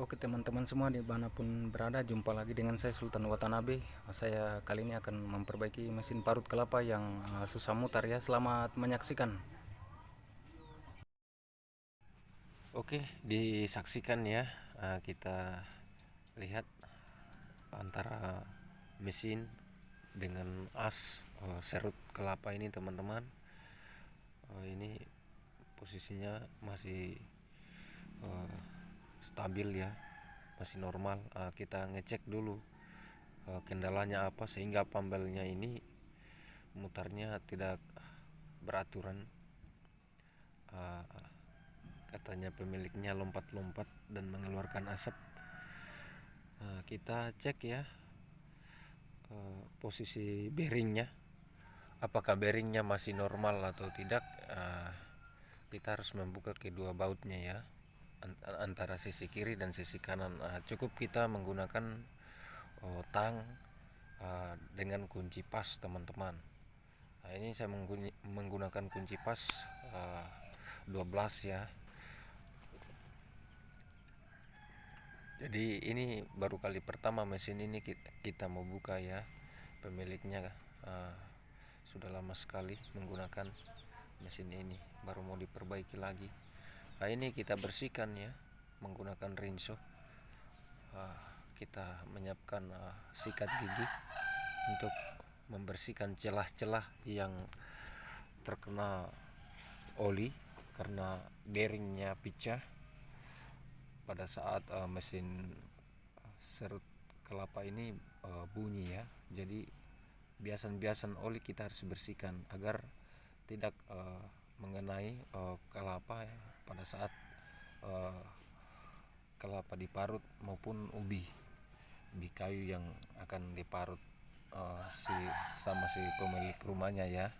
Oke teman-teman semua dimanapun berada, jumpa lagi dengan saya Sultan Watanabe. Saya kali ini akan memperbaiki mesin parut kelapa yang susah mutar ya. Selamat menyaksikan. Oke, disaksikan ya. Kita lihat antara mesin dengan as serut kelapa ini teman-teman. Ini posisinya masih eh, stabil ya, masih normal. Kita ngecek dulu kendalanya apa sehingga pambelnya ini mutarnya tidak beraturan. Eh, Katanya pemiliknya lompat-lompat dan mengeluarkan asap. Kita cek ya posisi bearingnya, apakah bearingnya masih normal atau tidak. Kita harus membuka kedua bautnya ya, antara sisi kiri dan sisi kanan. Cukup kita menggunakan tang dengan kunci pas teman-teman. Ini saya menggunakan kunci pas 12 ya. Jadi ini baru kali pertama mesin ini kita mau buka ya. Pemiliknya sudah lama sekali menggunakan mesin ini, baru mau diperbaiki lagi. Ini kita bersihkan ya menggunakan rinso. Kita menyiapkan sikat gigi untuk membersihkan celah-celah yang terkena oli karena bearingnya pecah pada saat mesin serut kelapa ini bunyi ya. Jadi biasan-biasan oli kita harus bersihkan agar tidak mengenai kelapa ya, pada saat uh, kelapa diparut maupun ubi kayu yang akan diparut sama si pemilik rumahnya ya.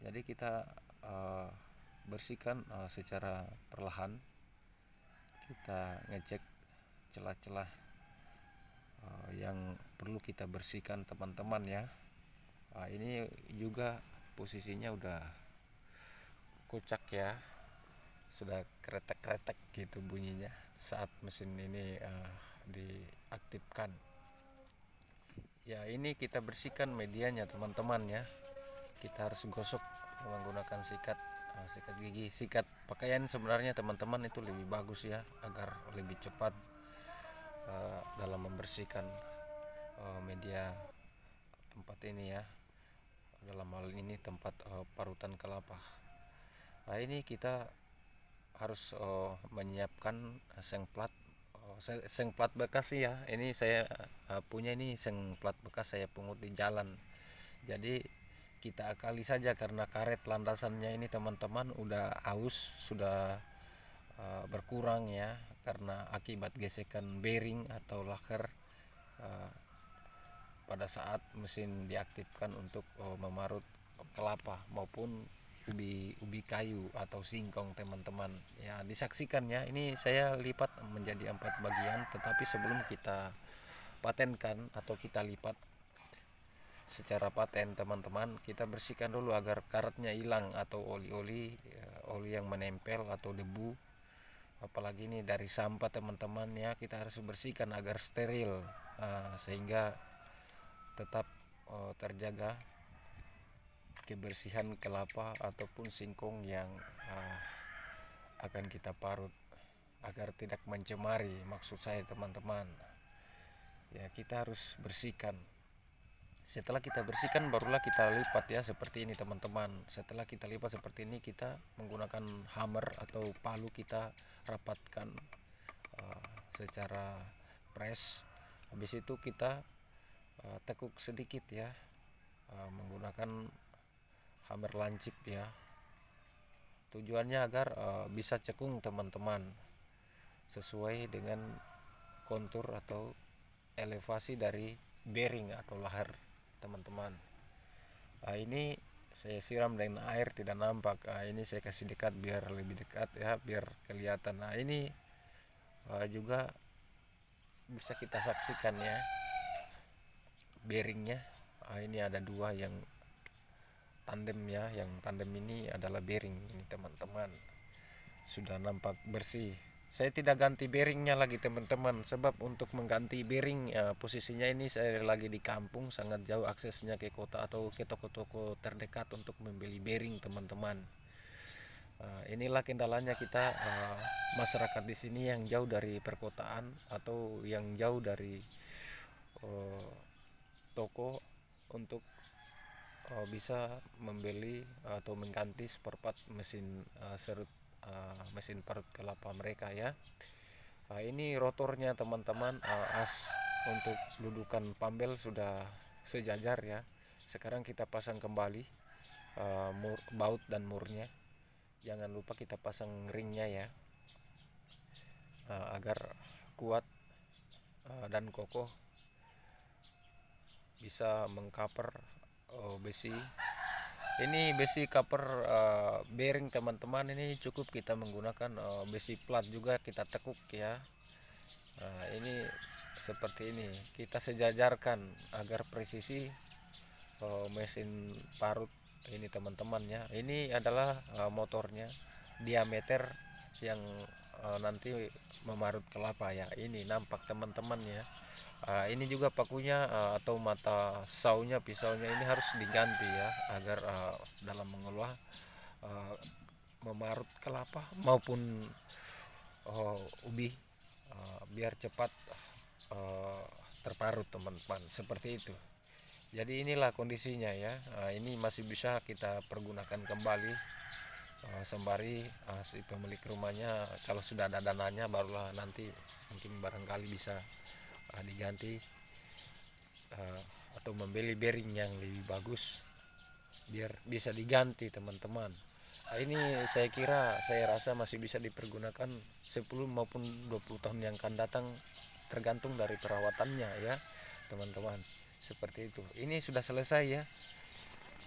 Jadi kita bersihkan secara perlahan. Kita ngecek celah-celah yang perlu kita bersihkan teman-teman ya. Ini juga posisinya udah kocak ya, sudah kretek-kretek gitu bunyinya saat mesin ini diaktifkan. Ya ini kita bersihkan medianya teman-teman ya. Kita harus gosok menggunakan sikat gigi, sikat pakaian. Sebenarnya teman-teman itu lebih bagus ya, agar lebih cepat dalam membersihkan media tempat ini ya, dalam hal ini tempat parutan kelapa. Ini kita harus menyiapkan seng plat. Seng plat bekas ya, ini saya punya ini seng plat bekas, saya pungut di jalan. Jadi kita akali saja karena karet landasannya ini teman-teman udah aus, sudah berkurang ya, karena akibat gesekan bearing atau laker pada saat mesin diaktifkan untuk memarut kelapa maupun ubi kayu atau singkong teman-teman ya. Disaksikan ya, ini saya lipat menjadi 4 bagian, tetapi sebelum kita patenkan atau kita lipat secara paten teman-teman, kita bersihkan dulu agar karetnya hilang atau oli-oli yang menempel atau debu, apalagi ini dari sampah teman-teman ya. Kita harus bersihkan agar steril sehingga tetap terjaga kebersihan kelapa ataupun singkong yang akan kita parut, agar tidak mencemari, maksud saya teman-teman ya. Kita harus bersihkan. Setelah kita bersihkan barulah kita lipat ya, seperti ini teman-teman. Setelah kita lipat seperti ini, kita menggunakan hammer atau palu, kita rapatkan secara press. Habis itu kita tekuk sedikit ya, menggunakan hammer lancip ya. Tujuannya agar bisa cekung teman-teman, sesuai dengan kontur atau elevasi dari bearing atau lahar teman-teman. Ini saya siram dengan air tidak nampak. Ini saya kasih dekat biar lebih dekat ya, biar kelihatan. Ini juga bisa kita saksikan ya bearingnya. Ini ada dua yang tandem ya. Yang tandem ini adalah bearing ini teman-teman, sudah nampak bersih saya tidak ganti bearingnya lagi teman-teman, sebab untuk mengganti bearing posisinya ini saya lagi di kampung, sangat jauh aksesnya ke kota atau ke toko-toko terdekat untuk membeli bearing teman-teman. Inilah kendalanya kita masyarakat di sini yang jauh dari perkotaan atau yang jauh dari eh, toko untuk bisa membeli atau mengganti spare part mesin serut mesin parut kelapa mereka ya. Ini rotornya teman-teman, as untuk dudukan pambel sudah sejajar ya. Sekarang kita pasang kembali baut dan murnya. Jangan lupa kita pasang ringnya ya, agar kuat dan kokoh, bisa mengcover besi. Ini besi cover bearing teman-teman, ini cukup kita menggunakan besi plat juga kita tekuk ya. Ini seperti ini kita sejajarkan agar presisi mesin parut ini teman-teman ya. Ini adalah motornya, diameter yang nanti memarut kelapa ya. Ini nampak teman-teman ya. Ini juga pakunya atau mata saunya, pisaunya ini harus diganti ya, agar dalam mengolah memarut kelapa maupun ubi biar cepat terparut teman-teman, seperti itu. Jadi inilah kondisinya ya. Ini masih bisa kita pergunakan kembali, sembari si pemilik rumahnya kalau sudah ada dananya barulah nanti mungkin barangkali bisa diganti atau membeli bearing yang lebih bagus biar bisa diganti teman-teman. Ini saya rasa masih bisa dipergunakan 10 maupun 20 tahun yang akan datang, tergantung dari perawatannya ya teman-teman, seperti itu. Ini sudah selesai ya.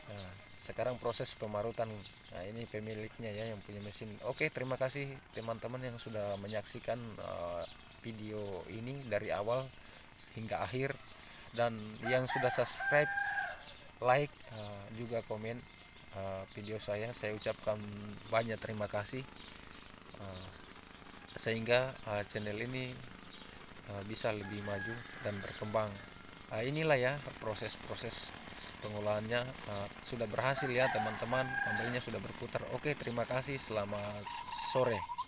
Nah, sekarang proses pemarutan. Nah, ini pemiliknya ya yang punya mesin. Oke, terima kasih teman-teman yang sudah menyaksikan video ini dari awal hingga akhir, dan yang sudah subscribe, like, juga komen video saya ucapkan banyak terima kasih, sehingga channel ini bisa lebih maju dan berkembang. Inilah ya proses-proses pengolahannya, sudah berhasil ya teman-teman, pembelinya sudah berputar. Oke, terima kasih, selamat sore.